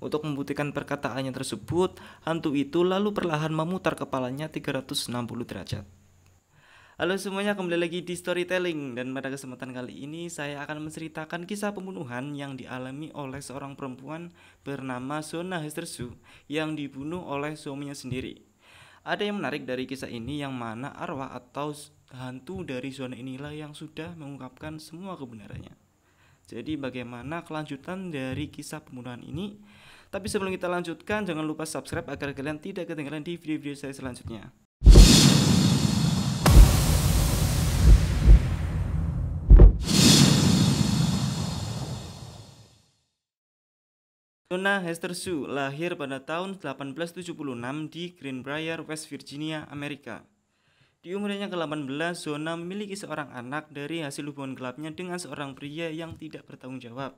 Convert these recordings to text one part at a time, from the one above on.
Untuk membuktikan perkataannya tersebut, hantu itu lalu perlahan memutar kepalanya 360 derajat. Halo semuanya, kembali lagi di Storytelling. Dan pada kesempatan kali ini saya akan menceritakan kisah pembunuhan yang dialami oleh seorang perempuan bernama Shona Hestersu yang dibunuh oleh suaminya sendiri. Ada yang menarik dari kisah ini, yang mana arwah atau hantu dari Shona inilah yang sudah mengungkapkan semua kebenarannya. Jadi bagaimana kelanjutan dari kisah pembunuhan ini? Tapi sebelum kita lanjutkan, jangan lupa subscribe agar kalian tidak ketinggalan di video-video saya selanjutnya. Shona Hestersu lahir pada tahun 1876 di Greenbrier, West Virginia, Amerika. Di umurnya ke-18, Shona memiliki seorang anak dari hasil hubungan gelapnya dengan seorang pria yang tidak bertanggung jawab.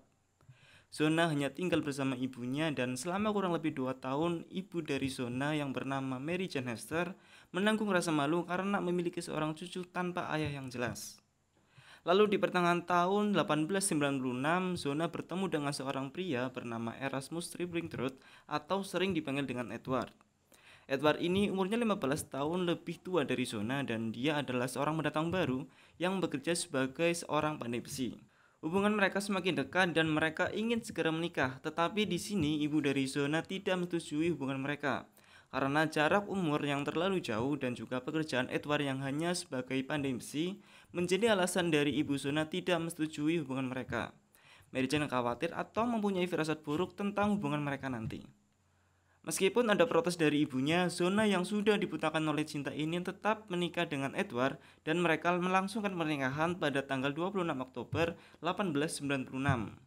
Shona hanya tinggal bersama ibunya, dan selama kurang lebih 2 tahun, ibu dari Shona yang bernama Mary Jane Hester menanggung rasa malu karena memiliki seorang cucu tanpa ayah yang jelas. Lalu di pertengahan tahun 1896, Shona bertemu dengan seorang pria bernama Erasmus Tribringtrud atau sering dipanggil dengan Edward. Edward ini umurnya 15 tahun lebih tua dari Shona, dan dia adalah seorang pendatang baru yang bekerja sebagai seorang pandai besi. Hubungan mereka semakin dekat dan mereka ingin segera menikah, tetapi di sini ibu dari Shona tidak menyetujui hubungan mereka karena jarak umur yang terlalu jauh dan juga pekerjaan Edward yang hanya sebagai pandai besi menjadi alasan dari ibu Shona tidak menyetujui hubungan mereka. Mary Jane khawatir atau mempunyai firasat buruk tentang hubungan mereka nanti. Meskipun ada protes dari ibunya, Shona yang sudah dibutakan oleh cinta ini tetap menikah dengan Edward, dan mereka melangsungkan pernikahan pada tanggal 26 Oktober 1896.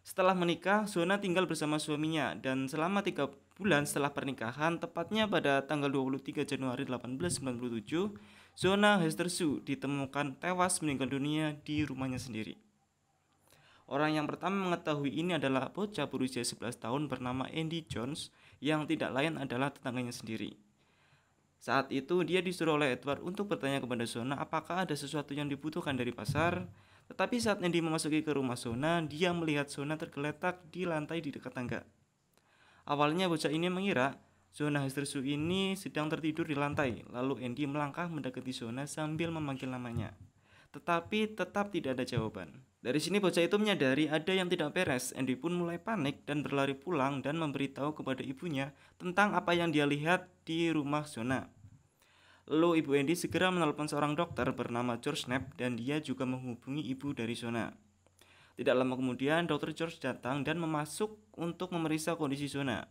Setelah menikah, Shona tinggal bersama suaminya, dan selama 3 bulan setelah pernikahan, tepatnya pada tanggal 23 Januari 1897, Shona Hestersu ditemukan tewas meninggal dunia di rumahnya sendiri. Orang yang pertama mengetahui ini adalah bocah berusia 11 tahun bernama Andy Jones, yang tidak lain adalah tetangganya sendiri. Saat itu dia disuruh oleh Edward untuk bertanya kepada Shona apakah ada sesuatu yang dibutuhkan dari pasar. Tetapi saat Andy memasuki ke rumah Shona, dia melihat Shona tergeletak di lantai di dekat tangga. Awalnya bocah ini mengira Shona Hestersu ini sedang tertidur di lantai. Lalu Andy melangkah mendekati Shona sambil memanggil namanya. Tetapi tetap tidak ada jawaban. Dari sini bocah itu menyadari ada yang tidak beres. Andy pun mulai panik dan berlari pulang dan memberitahu kepada ibunya tentang apa yang dia lihat di rumah Shona. Lalu ibu Andy segera menelpon seorang dokter bernama George Knapp, dan dia juga menghubungi ibu dari Shona. Tidak lama kemudian dokter George datang dan memasuk untuk memeriksa kondisi Shona.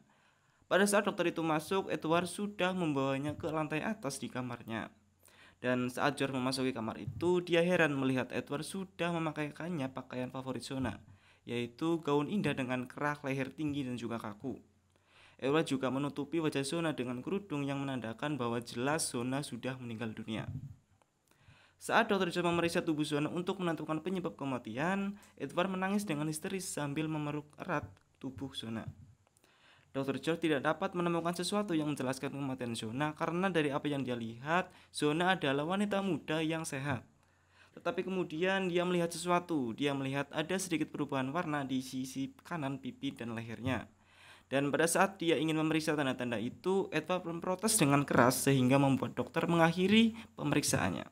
Pada saat dokter itu masuk, Edward sudah membawanya ke lantai atas di kamarnya. Dan saat George memasuki kamar itu, dia heran melihat Edward sudah memakaikannya pakaian favorit Shona, yaitu gaun indah dengan kerah leher tinggi dan juga kaku. Edward juga menutupi wajah Shona dengan kerudung yang menandakan bahwa jelas Shona sudah meninggal dunia. Saat dokter George memeriksa tubuh Shona untuk menentukan penyebab kematian, Edward menangis dengan histeris sambil memeluk erat tubuh Shona. Dr. George tidak dapat menemukan sesuatu yang menjelaskan kematian Shona karena dari apa yang dia lihat, Shona adalah wanita muda yang sehat. Tetapi kemudian dia melihat sesuatu. Dia melihat ada sedikit perubahan warna di sisi kanan pipi dan lehernya. Dan pada saat dia ingin memeriksa tanda-tanda itu, Edward memprotes dengan keras sehingga membuat dokter mengakhiri pemeriksaannya.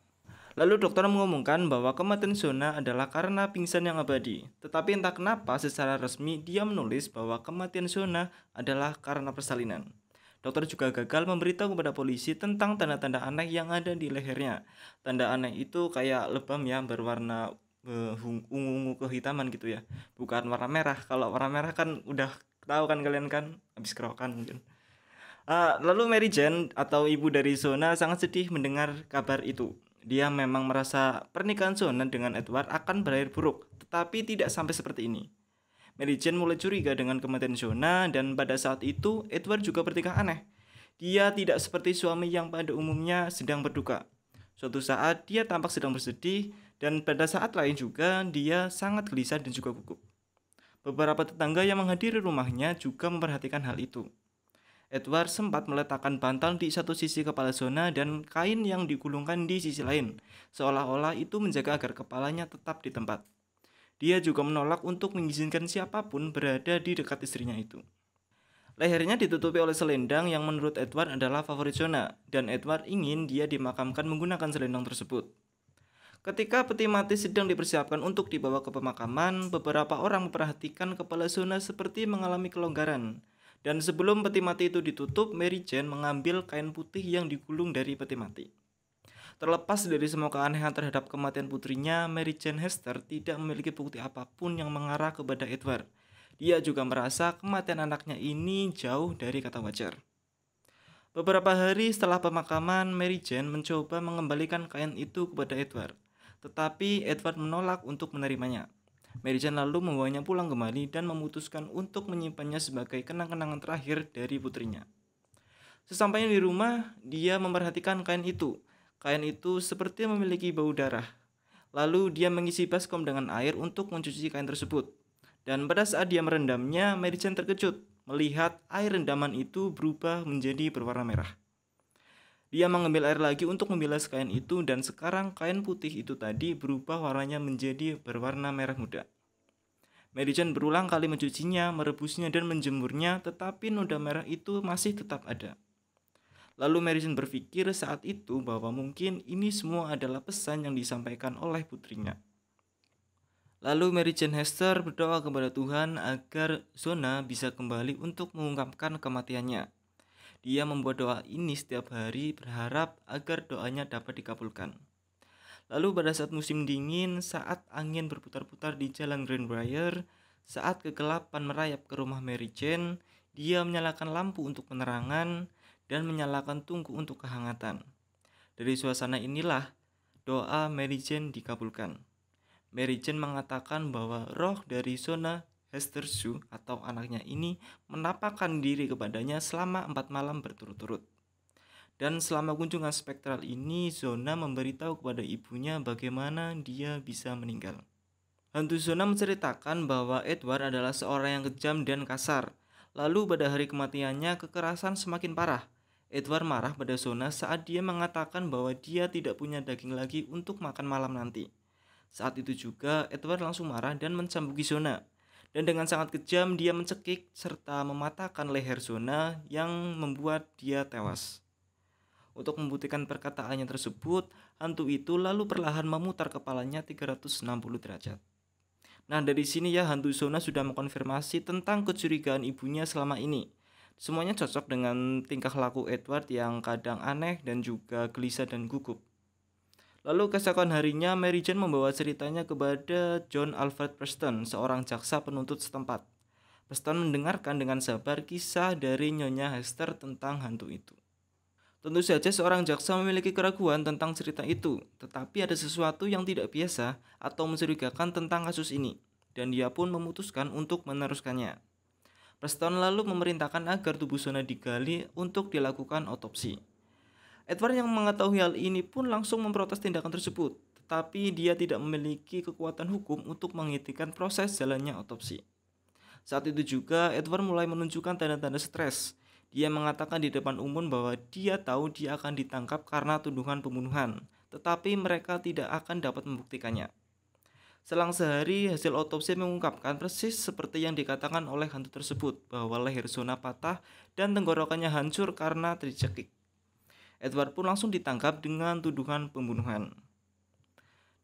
Lalu dokter mengumumkan bahwa kematian Shona adalah karena pingsan yang abadi. Tetapi entah kenapa secara resmi dia menulis bahwa kematian Shona adalah karena persalinan. Dokter juga gagal memberitahu kepada polisi tentang tanda-tanda aneh yang ada di lehernya. Tanda aneh itu kayak lebam ya, berwarna ungu-ungu kehitaman gitu ya. Bukan warna merah. Kalau warna merah kan udah tahu kan kalian kan, habis kerokan mungkin. Lalu Mary Jane atau ibu dari Shona sangat sedih mendengar kabar itu. Dia memang merasa pernikahan Shona dengan Edward akan berakhir buruk, tetapi tidak sampai seperti ini. Mary Jane mulai curiga dengan kematian Shona, dan pada saat itu Edward juga bertingkah aneh. Dia tidak seperti suami yang pada umumnya sedang berduka. Suatu saat dia tampak sedang bersedih, dan pada saat lain juga dia sangat gelisah dan juga gugup. Beberapa tetangga yang menghadiri rumahnya juga memperhatikan hal itu. Edward sempat meletakkan bantal di satu sisi kepala Shona dan kain yang digulungkan di sisi lain, seolah-olah itu menjaga agar kepalanya tetap di tempat. Dia juga menolak untuk mengizinkan siapapun berada di dekat istrinya itu. Lehernya ditutupi oleh selendang yang menurut Edward adalah favorit Zona, dan Edward ingin dia dimakamkan menggunakan selendang tersebut. Ketika peti mati sedang dipersiapkan untuk dibawa ke pemakaman, beberapa orang memperhatikan kepala Zona seperti mengalami kelonggaran. Dan sebelum peti mati itu ditutup, Mary Jane mengambil kain putih yang digulung dari peti mati. Terlepas dari semua keanehan terhadap kematian putrinya, Mary Jane Hester tidak memiliki bukti apapun yang mengarah kepada Edward. Dia juga merasa kematian anaknya ini jauh dari kata wajar. Beberapa hari setelah pemakaman, Mary Jane mencoba mengembalikan kain itu kepada Edward. Tetapi Edward menolak untuk menerimanya. Mary Jane lalu membawanya pulang kembali dan memutuskan untuk menyimpannya sebagai kenang-kenangan terakhir dari putrinya. Sesampainya di rumah, dia memperhatikan kain itu. Kain itu seperti memiliki bau darah. Lalu dia mengisi baskom dengan air untuk mencuci kain tersebut. Dan pada saat dia merendamnya, Mary Jane terkejut melihat air rendaman itu berubah menjadi berwarna merah. Dia mengambil air lagi untuk membilas kain itu dan sekarang kain putih itu tadi berubah warnanya menjadi berwarna merah muda. Mary Jane berulang kali mencucinya, merebusnya, dan menjemurnya, tetapi noda merah itu masih tetap ada. Lalu Mary Jane berpikir saat itu bahwa mungkin ini semua adalah pesan yang disampaikan oleh putrinya. Lalu Mary Jane Hester berdoa kepada Tuhan agar Zona bisa kembali untuk mengungkapkan kematiannya. Dia membuat doa ini setiap hari berharap agar doanya dapat dikabulkan. Lalu pada saat musim dingin, saat angin berputar-putar di jalan Greenbrier, saat kegelapan merayap ke rumah Mary Jane, dia menyalakan lampu untuk penerangan dan menyalakan tungku untuk kehangatan. Dari suasana inilah doa Mary Jane dikabulkan. Mary Jane mengatakan bahwa roh dari Zona Hestershu atau anaknya ini menampakkan diri kepadanya selama 4 malam berturut-turut. Dan selama kunjungan spektral ini, Zona memberitahu kepada ibunya bagaimana dia bisa meninggal. Hantu Zona menceritakan bahwa Edward adalah seorang yang kejam dan kasar. Lalu pada hari kematiannya, kekerasan semakin parah. Edward marah pada Zona saat dia mengatakan bahwa dia tidak punya daging lagi untuk makan malam nanti. Saat itu juga Edward langsung marah dan mencambuki Zona. Dan dengan sangat kejam dia mencekik serta mematahkan leher Zona yang membuat dia tewas. Untuk membuktikan perkataannya tersebut, hantu itu lalu perlahan memutar kepalanya 360 derajat. Nah, dari sini ya hantu Zona sudah mengkonfirmasi tentang kecurigaan ibunya selama ini. Semuanya cocok dengan tingkah laku Edward yang kadang aneh dan juga gelisah dan gugup. Lalu keesokan harinya Mary Jane membawa ceritanya kepada John Alfred Preston, seorang jaksa penuntut setempat. Preston mendengarkan dengan sabar kisah dari Nyonya Hester tentang hantu itu. Tentu saja seorang jaksa memiliki keraguan tentang cerita itu, tetapi ada sesuatu yang tidak biasa atau mencurigakan tentang kasus ini, dan dia pun memutuskan untuk meneruskannya. Preston lalu memerintahkan agar tubuh Zona digali untuk dilakukan otopsi. Edward yang mengetahui hal ini pun langsung memprotes tindakan tersebut, tetapi dia tidak memiliki kekuatan hukum untuk menghentikan proses jalannya otopsi. Saat itu juga Edward mulai menunjukkan tanda-tanda stres. Dia mengatakan di depan umum bahwa dia tahu dia akan ditangkap karena tuduhan pembunuhan, tetapi mereka tidak akan dapat membuktikannya. Selang sehari, hasil otopsi mengungkapkan persis seperti yang dikatakan oleh hantu tersebut, bahwa leher Zona patah dan tenggorokannya hancur karena tercekik. Edward pun langsung ditangkap dengan tuduhan pembunuhan.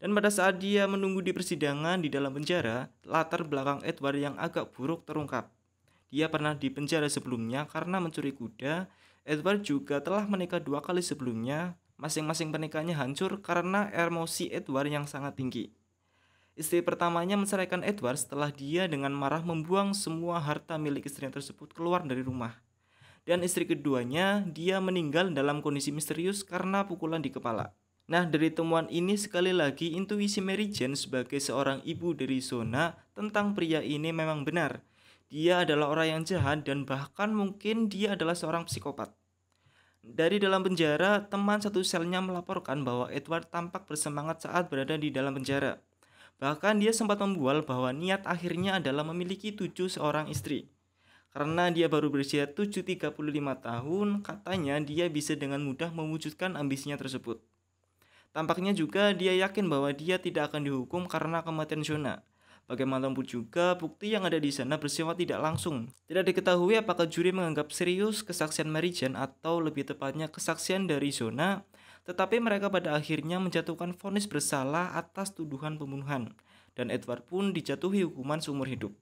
Dan pada saat dia menunggu di persidangan di dalam penjara, latar belakang Edward yang agak buruk terungkap. Dia pernah dipenjara sebelumnya karena mencuri kuda. Edward juga telah menikah 2 kali sebelumnya. Masing-masing pernikahannya hancur karena emosi Edward yang sangat tinggi. Istri pertamanya menceraikan Edward setelah dia dengan marah membuang semua harta milik istrinya tersebut keluar dari rumah. Dan istri keduanya, dia meninggal dalam kondisi misterius karena pukulan di kepala. Nah, dari temuan ini sekali lagi intuisi Mary Jane sebagai seorang ibu dari Zona tentang pria ini memang benar. Dia adalah orang yang jahat dan bahkan mungkin dia adalah seorang psikopat. Dari dalam penjara, teman satu selnya melaporkan bahwa Edward tampak bersemangat saat berada di dalam penjara. Bahkan dia sempat membual bahwa niat akhirnya adalah memiliki 7 seorang istri. Karena dia baru berusia 35 tahun, katanya dia bisa dengan mudah mewujudkan ambisinya tersebut. Tampaknya juga dia yakin bahwa dia tidak akan dihukum karena kematian Zona. Bagaimanapun juga, bukti yang ada di sana bersifat tidak langsung. Tidak diketahui apakah juri menganggap serius kesaksian Mary Jane atau lebih tepatnya kesaksian dari Zona, tetapi mereka pada akhirnya menjatuhkan vonis bersalah atas tuduhan pembunuhan, dan Edward pun dijatuhi hukuman seumur hidup.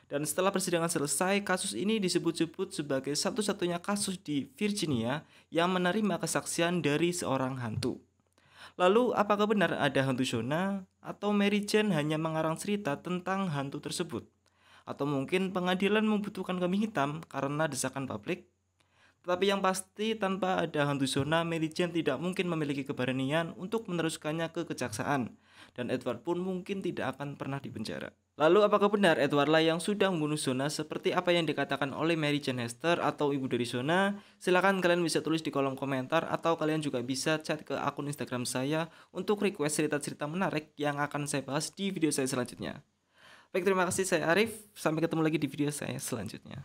Dan setelah persidangan selesai, kasus ini disebut-sebut sebagai satu-satunya kasus di Virginia yang menerima kesaksian dari seorang hantu. Lalu, apakah benar ada hantu Zona? Atau Mary Jane hanya mengarang cerita tentang hantu tersebut? Atau mungkin pengadilan membutuhkan kambing hitam karena desakan publik? Tetapi yang pasti, tanpa ada hantu Zona, Mary Jane tidak mungkin memiliki keberanian untuk meneruskannya ke kejaksaan. Dan Edward pun mungkin tidak akan pernah dipenjara. Lalu apakah benar Edward lah yang sudah membunuh Zona seperti apa yang dikatakan oleh Mary Jane Hester atau ibu dari Zona? Silahkan kalian bisa tulis di kolom komentar atau kalian juga bisa chat ke akun Instagram saya untuk request cerita-cerita menarik yang akan saya bahas di video saya selanjutnya. Baik, terima kasih, saya Arif. Sampai ketemu lagi di video saya selanjutnya.